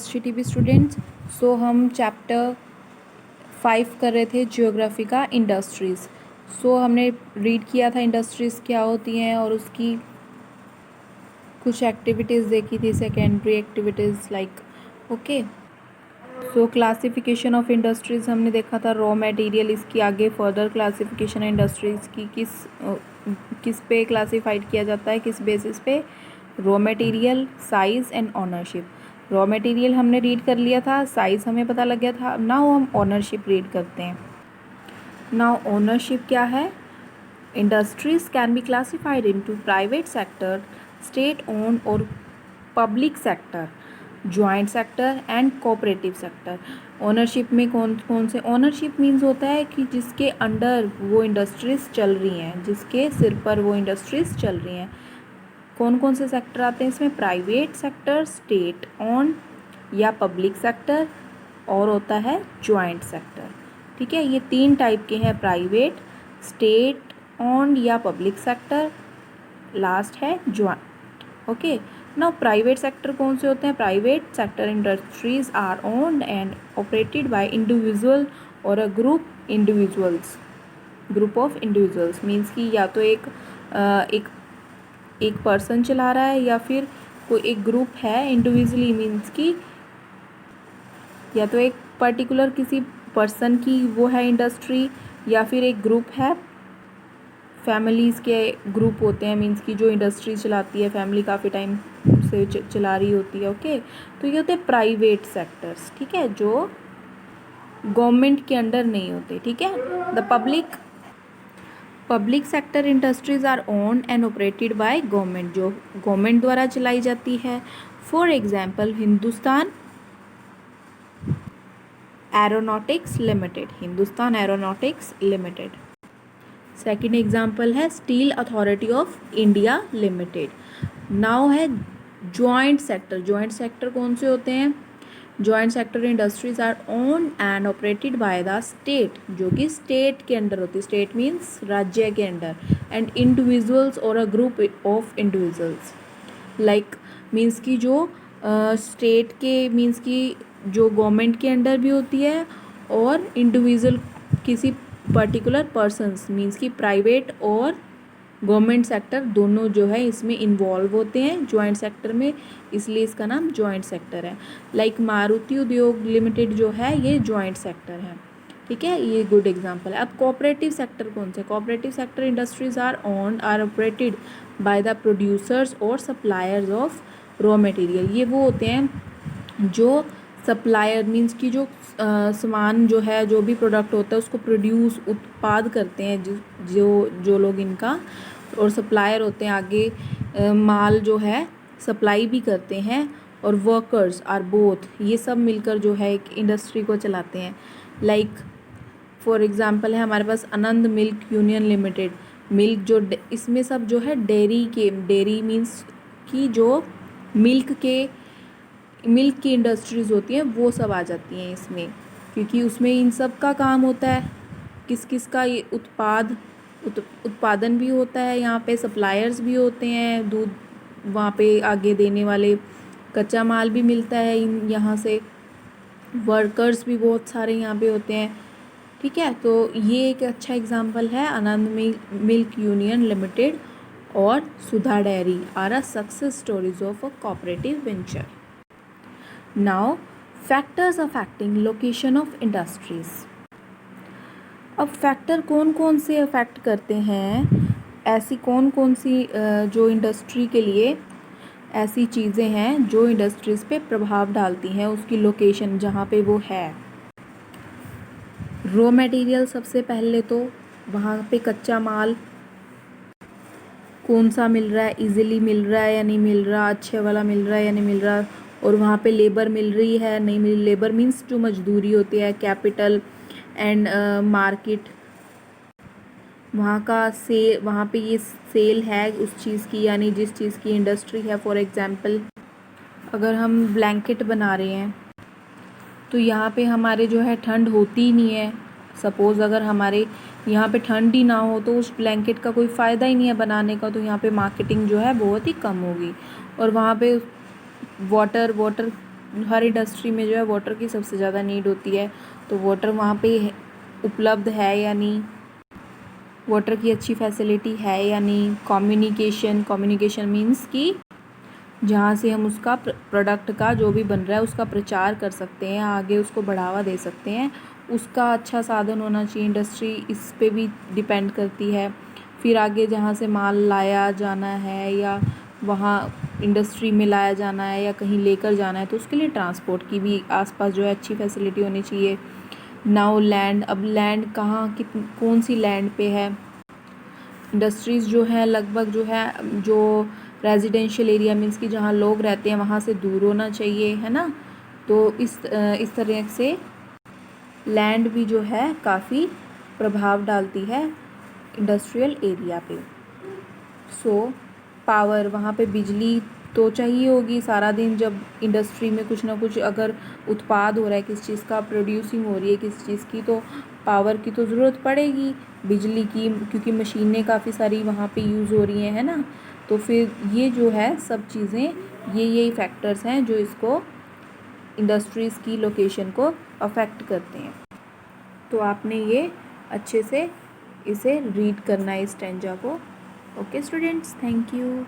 HTTP students. सो हम chapter 5 कर रहे थे जियोग्राफी का इंडस्ट्रीज़। सो हमने रीड किया था इंडस्ट्रीज़ क्या होती हैं और उसकी कुछ एक्टिविटीज़ देखी थी, secondary activities like okay. So classification of industries हमने देखा था, रॉ मटेरियल। इसकी आगे फर्दर क्लासिफिकेशन इंडस्ट्रीज़ की किस पे क्लासिफाइड किया जाता है, किस बेसिस पे, raw material, size and ownership. Raw material हमने रीड कर लिया था, साइज़ हमें पता लग गया था। नाउ हम ऑनरशिप रीड करते हैं। नाउ ऑनरशिप क्या है? Industries can be classified into private sector, state own और public sector, joint sector and cooperative sector. Ownership में कौन कौन से, ओनरशिप मीन्स होता है कि जिसके अंडर वो इंडस्ट्रीज चल रही हैं, जिसके सिर पर वो इंडस्ट्रीज चल रही हैं। कौन कौन से सेक्टर आते हैं इसमें? प्राइवेट सेक्टर, स्टेट ओन या पब्लिक सेक्टर, और होता है जॉइंट सेक्टर। ठीक है, ये 3 टाइप के हैं, प्राइवेट, स्टेट ओन या पब्लिक सेक्टर, लास्ट है joint. Okay, now private sector कौन से होते हैं? Private sector industries are owned and operated by individual और a group of individuals. Means कि या तो एक पर्सन चला रहा है या फिर कोई एक ग्रुप है। इंडिविजुअली मीन्स कि या तो एक पर्टिकुलर किसी पर्सन की वो है इंडस्ट्री, या फिर एक ग्रुप है, फैमिलीज़ के ग्रुप होते हैं। मीन्स कि जो इंडस्ट्री चलाती है फैमिली काफ़ी टाइम से चला रही होती है। ओके, तो ये होते हैं प्राइवेट सेक्टर्स। ठीक है, जो गवर्नमेंट के अंडर नहीं होते। ठीक है, the public sector industries are owned and operated by government, जो गवर्नमेंट द्वारा चलाई जाती है। For example Hindustan Aeronautics Limited, Hindustan Aeronautics Limited. Second example है Steel Authority of India Limited. Now है जॉइंट सेक्टर। जॉइंट सेक्टर कौन से होते हैं? Joint sector industries are owned and operated by the state, जो कि स्टेट के अंडर होती है। स्टेट मीन्स राज्य के अंडर, एंड इंडिविजुअल्स और a group of individuals. Like means की जो स्टेट के मीन्स की जो गवर्नमेंट के अंडर भी होती है, और इंडिविजुअल किसी पर्टिकुलर पर्सन्स मीन्स की प्राइवेट और गवर्नमेंट सेक्टर दोनों जो है इसमें इन्वॉल्व होते हैं जॉइंट सेक्टर में, इसलिए इसका नाम जॉइंट सेक्टर है। लाइक मारुति उद्योग लिमिटेड जो है ये जॉइंट सेक्टर है। ठीक है, ये गुड एग्जांपल है। अब कोऑपरेटिव सेक्टर कौन से? Cooperative sector industries are operated by the producers और सप्लायर्स ऑफ रॉ मटेरियल। ये वो होते हैं जो सप्लायर मीन्स की जो सामान जो है, जो भी प्रोडक्ट होता है उसको प्रोड्यूस उत्पाद करते हैं जो लोग इनका, और सप्लायर होते हैं आगे माल जो है सप्लाई भी करते हैं, और वर्कर्स आर बोथ, ये सब मिलकर जो है एक इंडस्ट्री को चलाते हैं। लाइक फॉर एग्जांपल है हमारे पास आनंद मिल्क यूनियन लिमिटेड। मिल्क जो इसमें सब जो है डेयरी मीन्स की जो मिल्क की इंडस्ट्रीज़ होती हैं वो सब आ जाती हैं इसमें, क्योंकि उसमें इन सब का काम होता है। किस किस का ये उत्पादन भी होता है, यहाँ पे सप्लायर्स भी होते हैं, दूध वहाँ पे आगे देने वाले, कच्चा माल भी मिलता है यहाँ से, वर्कर्स भी बहुत सारे यहाँ पे होते हैं। ठीक है, तो ये एक अच्छा एग्जांपल है। आनंद मिल्क यूनियन लिमिटेड और Sudha Dairy are a success stories of a cooperative venture. Now factors affecting location of industries. अब फैक्टर कौन कौन से अफेक्ट करते हैं, ऐसी कौन कौन सी जो इंडस्ट्री के लिए ऐसी चीज़ें हैं जो इंडस्ट्रीज़ पे प्रभाव डालती हैं, उसकी लोकेशन जहाँ पे वो है। रॉ मटेरियल सबसे पहले तो वहाँ पे कच्चा माल कौन सा मिल रहा है, इजीली मिल रहा है या नहीं मिल रहा, अच्छे वाला मिल रहा है या नहीं मिल रहा, और वहाँ पे लेबर मिल रही है नहीं मिल, लेबर मीन्स जो मजदूरी होती है, कैपिटल एंड मार्केट, वहाँ का वहाँ पे ये सेल है उस चीज़ की, यानी जिस चीज़ की इंडस्ट्री है। फॉर एग्जांपल अगर हम ब्लैंकेट बना रहे हैं तो यहाँ पे हमारे जो है ठंड होती ही नहीं है। सपोज़ अगर हमारे यहाँ पे ठंड ही ना हो तो उस ब्लैंकेट का कोई फ़ायदा ही नहीं है बनाने का, तो यहाँ पे मार्केटिंग जो है बहुत ही कम होगी। और वहाँ पे वाटर हर इंडस्ट्री में जो है वाटर की सबसे ज़्यादा नीड होती है, तो वाटर वहाँ पे उपलब्ध है या नहीं, वाटर की अच्छी फैसिलिटी है या नहीं। कम्युनिकेशन मीन्स कि जहाँ से हम उसका प्रोडक्ट का जो भी बन रहा है उसका प्रचार कर सकते हैं, आगे उसको बढ़ावा दे सकते हैं, उसका अच्छा साधन होना चाहिए। इंडस्ट्री इस पे भी डिपेंड करती है। फिर आगे जहाँ से माल लाया जाना है या वहाँ इंडस्ट्री में लाया जाना है या कहीं लेकर जाना है, तो उसके लिए ट्रांसपोर्ट की भी आसपास जो है अच्छी फैसिलिटी होनी चाहिए। नाउ लैंड, अब लैंड कहाँ कौन सी लैंड पे है। इंडस्ट्रीज़ जो है लगभग जो है जो रेजिडेंशियल एरिया मीन्स कि जहाँ लोग रहते हैं वहाँ से दूर होना चाहिए, है ना। तो इस तरह से लैंड भी जो है काफ़ी प्रभाव डालती है इंडस्ट्रियल एरिया पे। सो पावर, वहाँ पे बिजली तो चाहिए होगी सारा दिन, जब इंडस्ट्री में कुछ ना कुछ अगर उत्पाद हो रहा है किस चीज़ का, प्रोड्यूसिंग हो रही है किस चीज़ की, तो पावर की तो ज़रूरत पड़ेगी, बिजली की, क्योंकि मशीनें काफ़ी सारी वहाँ पे यूज़ हो रही हैं, है ना। तो फिर ये जो है सब चीज़ें, यही फैक्टर्स हैं जो इसको इंडस्ट्रीज़ की लोकेशन को अफेक्ट करते हैं। तो आपने ये अच्छे से इसे रीड करना है इस स्टैंजा को। Okay students, thank you.